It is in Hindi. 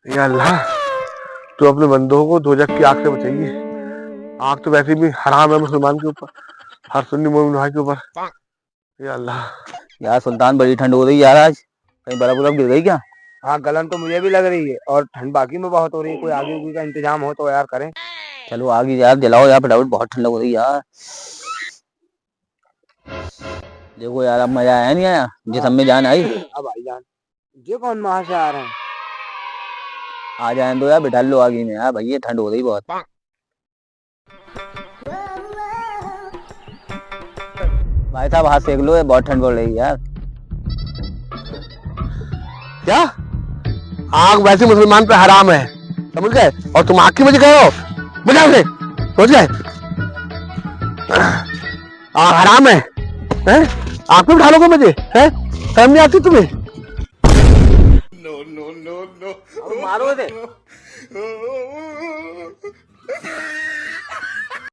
या अल्लाह, तो अपने बंदों को दोजख की आग से बचाइए। आग तो वैसे भी हराम है मुसलमान के ऊपर, हर सुन्नी मोमिन भाई के ऊपर। या अल्लाह यार सुल्तान बड़ी ठंड हो रही है यार, आज कहीं बर्फ बुर्फ गिर गई क्या? हाँ गलन तो मुझे भी लग रही है और ठंड बाकी में बहुत हो रही है। कोई आगे उगी का इंतजाम हो तो यार करें। चलो आगे यार जलाओ यार फटाफट, बहुत ठंड लग रही है यार। देखो यार अब मजा आया नहीं आया, जिस हाँ में जान आई। अब भाईजान ये कौन वहां से आ रहे हैं? आ जाए दो यार, बिठा लो आगे में यार, भैया ठंड हो रही बहुत। भाई साहब हाथ सेक लो, ये बहुत ठंड पड़ रही है यार। क्या? आग वैसे मुसलमान पे हराम है, समझ गए? और तुम आग की वजह कह रहे हो? बुझाओ से, समझ गए? आग हराम है, हैं? आग पे बिठा लोगे मुझे, हैं? शर्म नहीं आती तुम्हें? अब मारो दे।